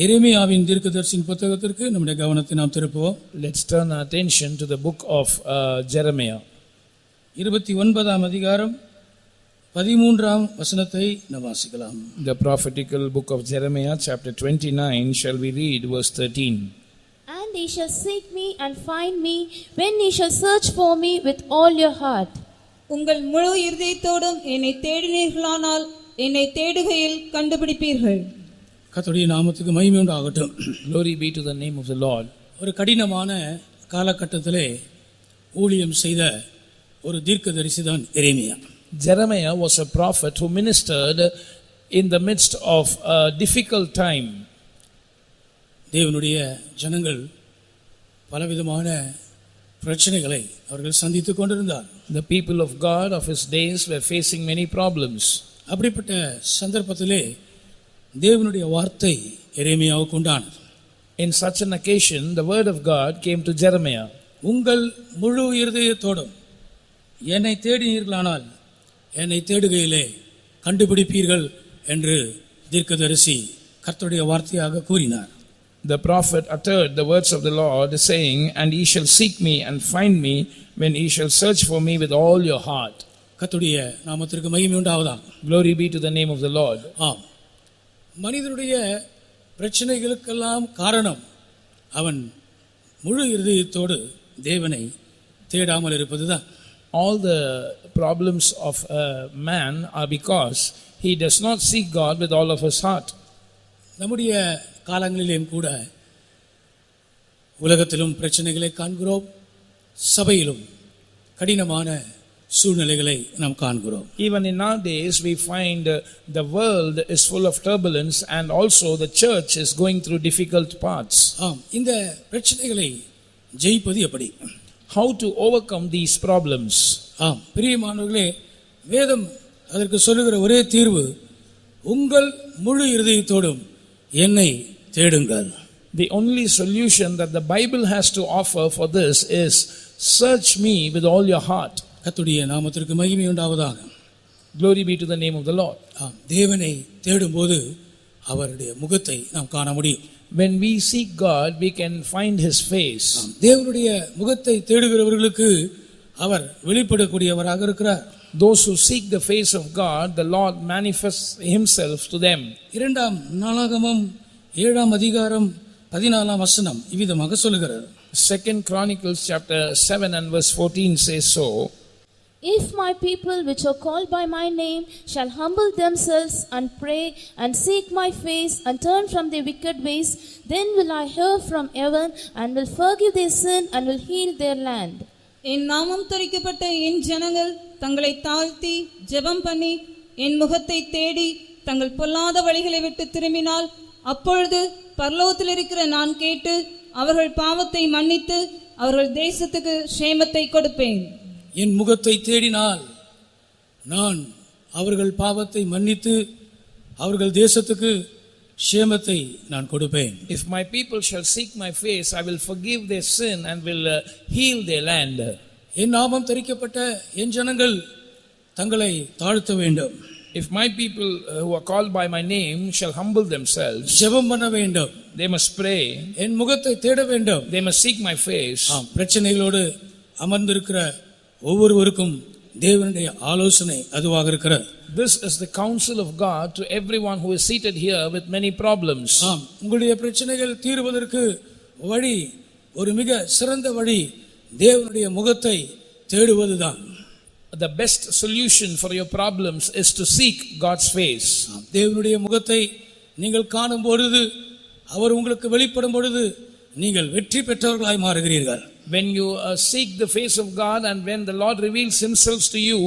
எரேமியாவின் தீர்க்கதரிசியின் புத்தகத்திற்கு நம்முடைய கவனத்தை நாம் திருப்புவோம். Let's turn our attention to the book of Jeremiah. 29ஆம் அதிகாரம் 13ஆம் வசனத்தை நாம் வாசிக்கலாம். The prophetical book of Jeremiah, chapter 29, shall we read verse 13. And ye shall seek me and find me when ye shall search for me with all your heart. உங்கள் முழு இருதயத்தோடும் என்னை தேடினீர்களானால் என்னை தேடுகையில் கண்டுபிடிப்பீர்கள். கர்த்தருடைய நாமத்துக்கு மகிமை உண்டாகட்டும். Glory be to the name of the Lord. ஒரு கடினமான காலகட்டத்திலே ஊழியம் செய்த ஒரு தீர்க்கதரிசி தான் எரேமியா. Jeremiah was a prophet who ministered in the midst of a difficult time. தேவனுடைய ஜனங்கள் பலவிதமான பிரச்சனைகளை அவர்கள் சந்தித்துக் கொண்டிருந்தார். The people of God of his days were facing many problems. அப்படிப்பட்ட சந்தர்ப்பத்திலே தேவனுடைய வார்த்தை எரேமியாவுக்கு உண்டானது. In such an occasion, the word of God came to Jeremiah. உங்கள் முழு இருதயத்தோடும் என்னை தேடினீர்களானால் என்னை தேடுகையிலே கண்டுபிடிப்பீர்கள் என்று தீர்க்கதரிசி கர்த்தருடைய வார்த்தையாக கூறினார். The prophet uttered the words of the Lord, saying, And ye shall seek me and find me when ye shall search for me with all your heart. கர்த்தருடைய நாமத்திற்கு மகிமை உண்டாவதாக. Glory be to the name of the Lord. ஆம், மனிதனுடைய பிரச்சனைகளுக்கெல்லாம் காரணம் அவன் முழு இருதயத்தோடு தேவனை தேடாமல் இருப்பதுதான். All the problems of a man are because he does not seek God with all of his heart. நம்முடைய காலங்களிலும் கூட உலகத்திலும் பிரச்சனைகளை காண்கிறோம், சபையிலும் கடினமான சூழ்நிலைகளை நாம் காண்கிறோம். Even in our days we find the world is full of turbulence and also the church is going through difficult parts. ஆம், இந்த பிரச்சனைகளை ஜெயிப்பது எப்படி? How to overcome these problems? ஆம், பிரியமானவர்களே, வேதம் அதற்கு சொல்லுகிற ஒரே தீர்வு உங்கள் முழு இருதயத்தோடும் என்னை தேடுங்கள். The only solution that the Bible has to offer for this is search me with all your heart. கர்த்தருடைய நாமத்திற்கு மகிமை உண்டாவதாக. Glory be to the name of the Lord. ஆம், தேவனை தேடும்போது அவருடைய முகத்தை நாம் காண முடியும். When we seek God, we can find his face. தேவனுடைய முகத்தை தேடுகிறவர்களுக்கு அவர் வெளிப்படக்கூடியவராக இருக்கிறார். Those who seek the face of God, the Lord manifests himself to them. 2ஆம் நாளாகமம் 7ஆம் அதிகாரம் 14ஆம் வசனம் இவ்விதமாக சொல்லுகிறது. 2 Chronicles chapter 7 and verse 14 says so. If my people which are called by my name shall humble themselves and pray and seek my face and turn from their wicked ways, then will I hear from heaven and will forgive their sin and will heal their land. என் நாமம் தரிக்கப்பட்ட என் ஜனங்கள் தங்களை தாழ்த்தி ஜெபம் பண்ணி என் முகத்தை தேடி தங்கள் பொல்லாத வழிகளை விட்டு திரும்பினால் அப்பொழுது பரலோகத்தில் இருக்கிற நான் கேட்டு அவர்கள் பாவத்தை மன்னித்து அவர்கள் தேசத்துக்கு சேமத்தை கொடுப்பேன். என் முகத்தை தேடினால் நான் அவர்கள் பாவத்தை மன்னித்து அவர்கள் தேசத்துக்கு சேமத்தை நான் கொடுப்பேன். If my people shall seek my face, I will forgive their sin and will heal their land. என் நாமம் தரிக்கப்பட்ட என் ஜனங்கள் தங்களை தாழ்த்த வேண்டும். If my people who are called by my name shall humble themselves, ஜெபம் பண்ண வேண்டும். they must pray. என் முகத்தை தேட வேண்டும். They must seek my face. ஆம், பிரச்சனைகளோடு அமர்ந்திருக்கிற ஒவ்வொருவருக்கும் தேவனுடைய ஆலோசனை அதுவாக இருக்கிறது. This is the counsel of God to everyone who is seated here with many problems. ஆம், உங்களுடைய பிரச்சனைகள் தீர்வதற்கு வழி, ஒரு மிக சிறந்த வழி தேவனுடைய முகத்தை தேடுவதுதான். The best solution for your problems is to seek God's face. தேவனுடைய முகத்தை நீங்கள் காணும் பொழுது, அவர் உங்களுக்கு வெளிப்படும் பொழுது நீங்கள் வெற்றி பெற்றவர்களாய் மாறுகிறீர்கள். When you seek the face of God and when the Lord reveals himself to you,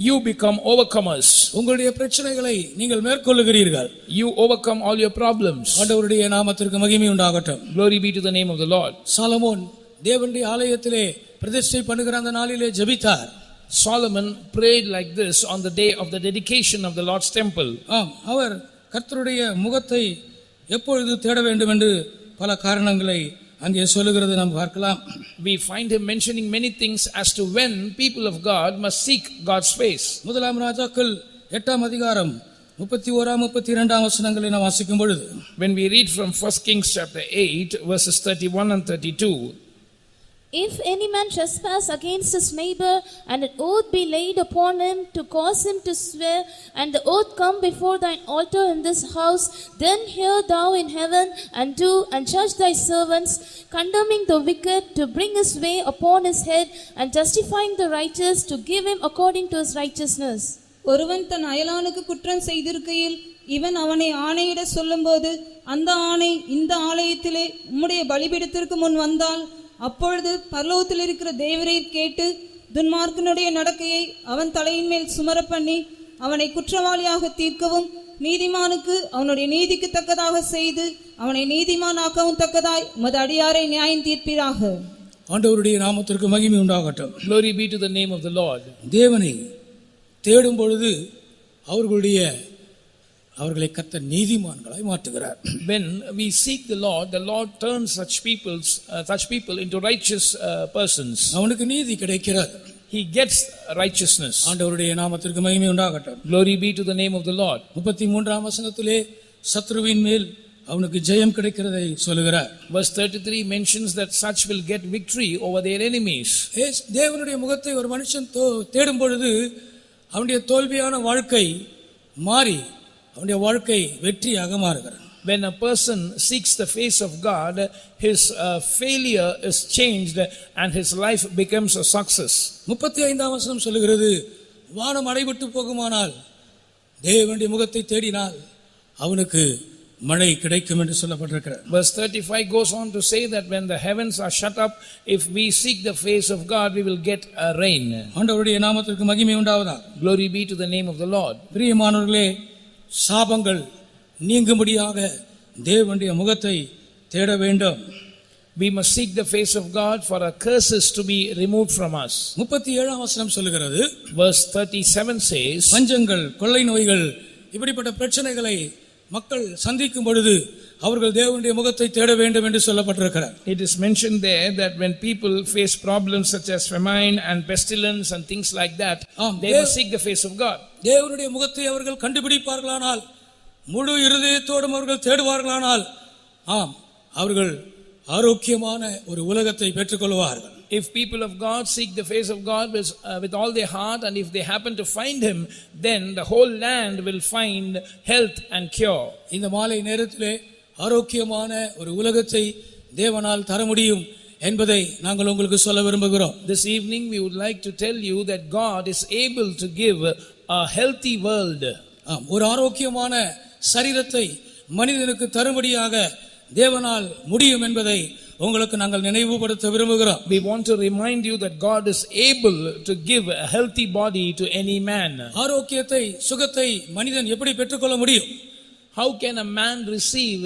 you become overcomers. உங்களுடைய பிரச்சனைகளை நீங்கள் மேற்கொள்ளுகிறீர்கள். You overcome all your problems. ஆண்டவருடைய நாமத்திற்கு மகிமை உண்டாகட்டும். Glory be to the name of the Lord. Solomon தேவனுடைய ஆலயத்திலே பிரதிஷ்டை பண்ணுகிற அந்த நாளிலே ஜெபித்தார். Solomon prayed like this on the day of the dedication of the Lord's temple. ஆம், அவர் கர்த்தருடைய முகத்தை எப்பொழுது தேட வேண்டும் என்று பல காரணங்களை அங்கே சொல்லுகிறது நாம் பார்க்கலாம். We find him mentioning many things as to when people of God must seek God's face. முதலாம் ராஜாக்கள் 8ஆம் அதிகாரம் 31 32 வசனங்களை நாம் வாசிக்கும் பொழுது, when we read from 1 Kings chapter 8 verses 31 and 32, If any man trespass against his neighbor, and an oath be laid upon him to cause him to swear, and the oath come before thine altar in this house, then hear thou in heaven, and do and judge thy servants, condemning the wicked to bring his way upon his head, and justifying the righteous to give him according to his righteousness. ஒருவன் தன் அயலானுக்கு குற்றம் செய்திருக்கையில் இவன் அவனை ஆணையிட சொல்லும்போது, அந்த ஆணை இந்த ஆலயத்திலே உம்முடைய பலிபீடத்திற்கு முன் வந்தால், அப்பொழுது பரலோகத்தில் இருக்கிற தேவரீர் கேட்டு துன்மார்க்கனுடைய நடக்கையை அவன் தலையின் மேல் சுமர பண்ணி அவனை குற்றவாளியாக தீர்க்கவும், நீதிமானுக்கு அவனுடைய நீதிக்கு தக்கதாக செய்து அவனை நீதிமானாக்கவும் தக்கதாய் உமது அடியாரை நியாயம் தீர்ப்பீராக. ஆண்டவருடைய நாமத்திற்கு மகிமை உண்டாகட்டும். glory be to the name of the Lord. தேவனை தேடும் பொழுது அவர்களை கர்த்தர் நீதிமான்களாய் மாற்றுகிறார். When we seek the Lord turns such people into righteous persons. அவனுக்கு நீதி கிடைக்கிறது. He gets righteousness. ஆண்டவருடைய நாமத்திற்கு மகிமை உண்டாகட்டும். glory be to the name of the Lord. 33ஆம் வசனத்திலே சத்ருவின் மேல் அவனுக்கு ஜெயம் கிடைக்கிறதை சொல்லுகிறார். Verse 33 mentions that such will get victory over their enemies. தேவனுடைய முகத்தை ஒரு மனுஷன் தேடும் பொழுது அவனுடைய தோல்வியான வாழ்க்கை மாறி அவனுடைய வாழ்க்கை வெற்றியாக மாறுகிறது. When a person seeks the face of God, his failure is changed and his life becomes a success. 35ஆம் வசனம் சொல்லுகிறது, வானம் அடைபட்டு போகுமானால் தேவனுடைய முகத்தை தேடினால் அவனுக்கு மழை கிடைக்கும் என்று சொல்லப்பட்டிருக்கிறது. Verse 35 goes on to say that when the heavens are shut up, if we seek the face of God, we will get rain. ஆண்டவருடைய நாமத்திற்கு மகிமை உண்டாவதாக. glory be to the name of the Lord. பிரியமானவர்களே, சாபங்கள் நீங்கும்படியாக தேவனுடைய முகத்தை தேட வேண்டும். We must seek the face of God for our curses to be removed from us. 37ஆம் வசனம் சொல்லுகிறது, Verse 37 says, பஞ்சங்கள், கொள்ளை நோய்கள், இப்படிப்பட்ட பிரச்சனைகளை மக்கள் சந்திக்கும் பொழுது அவர்கள் தேவனுடைய முகத்தை தேட வேண்டும் என்று சொல்லப்பட்டிருக்கிறார். It is mentioned there that when people face problems such as famine and pestilence and things like that, they must seek the face of God. தேவனுடைய முகத்தை அவர்கள் கண்டுபிடிப்பார்களானால், முழு இருதயத்தோடும் அவர்கள் தேடுவார்களானால், அவர்கள் ஆரோக்கியமான ஒரு உலகத்தை பெற்றுக்கொள்வார்கள். If people of God seek the face of God with all their heart, and if they happen to find him, then the whole land will find health and cure. இந்த மாலை நேரத்திலே ஆரோக்கியமான ஒரு உலகத்தை தேவனால் தர முடியும் என்பதை நாங்கள் உங்களுக்கு சொல்ல விரும்புகிறோம். This evening we would like to tell you that God is able to give a healthy world. ஒரு ஆரோக்கியமான சரீரத்தை மனிதனுக்கு தரும்படியாக தேவனால் முடியும் என்பதை உங்களுக்கு நாங்கள் நினைவுபடுத்த விரும்புகிறோம். We want to remind you that God is able to give a healthy body to any man. ஆரோக்கியத்தை, சுகத்தை மனிதன் எப்படி பெற்றுக்கொள்ள முடியும்? How can a man receive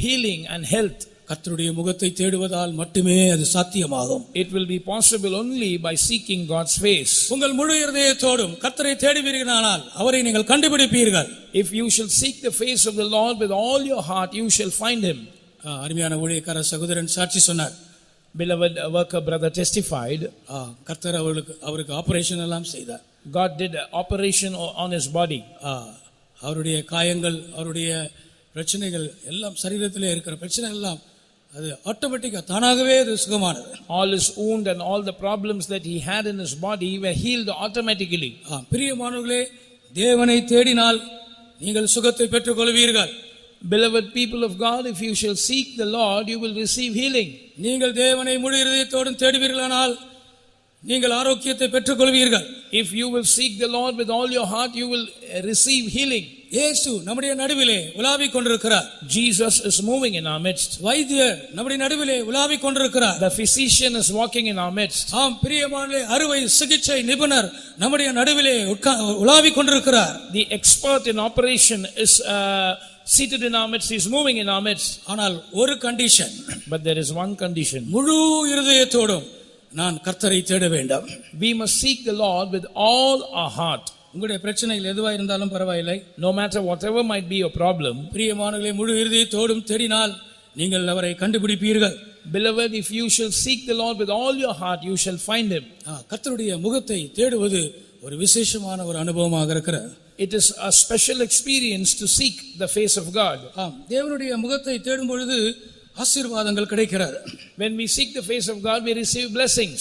healing and health? கர்த்தருடைய முகத்தை தேடுவதால் மட்டுமே அது சாத்தியமாகும். It will be possible only by seeking God's face. உங்கள் முழு இருதயத்தோடும் கர்த்தரை தேடுவீர்களானால் அவரை நீங்கள் கண்டுபிடிப்பீர்கள். If you shall seek the face of the Lord with all your heart, you shall find him. அருமையான ஊழியக்கார சகோதரன் சாட்சி சொன்னார். Beloved worker brother testified. கர்த்தர் அவருக்கு ஆபரேஷன் எல்லாம் செய்தார். God did an operation on his body. அவருடைய காயங்கள், அவருடைய பிரச்சனைகள் எல்லாம், சரீரத்திலே இருக்கிற பிரச்சனை எல்லாம் அது ஆட்டோமேட்டிக்கா தானாகவே அது சுகமானது. All his wound and all the problems that he had in his body were healed automatically. பிரியமானவர்களே, தேவனை தேடினால் நீங்கள் சுகத்தை பெற்றுக்கொள்வீர்கள். Beloved people of God, if you shall seek the Lord, you will receive healing. நீங்கள் தேவனை முழு இருதயத்தோடு தேடுவீர்களானால் நீங்கள் ஆரோக்கியத்தை பெற்றுக்கொள்வீர்கள். If you will seek the Lord with all your heart, you will receive healing. இயேசு நம்முடைய நடுவிலே உலாவிக் கொண்டிருக்கிறார். Jesus is moving in our midst. வைத்தியர் நம்முடைய நடுவிலே உலாவிக் கொண்டிருக்கிறார். The physician is walking in our midst. பிரியமானவர்களே, அறுவை சிகிச்சை நிபுணர் நம்முடைய நடுவிலே உலாவிக் கொண்டிருக்கிறார். The expert in operation is seated in our midst. He is moving in our midst. ஆனால் ஒரு condition. But there is one condition. முழு இருதயத்தோடும் நான் கர்த்தரை தேட வேண்டும். We must seek the Lord with all our heart. உங்களுடைய பிரச்சனைகள் எதுவா இருந்தாலும் பரவாயில்லை. No matter whatever might be your problem. பிரியமானவர்களே, முழு இருதயத்தோடும் தேடினால் நீங்கள் அவரை கண்டுபிடிப்பீர்கள். Beloved, if you shall seek the Lord with all your heart, you shall find him. கர்த்தருடைய முகத்தை தேடுவது ஒரு விசேஷமான ஒரு அனுபவமாக இருக்கிறது. it is a special experience to seek the face of God. ஆம், தேவனுடைய முகத்தை தேடும் பொழுது ஆசீர்வாதங்கள் கிடைக்கிறது. When we seek the face of God, we receive blessings.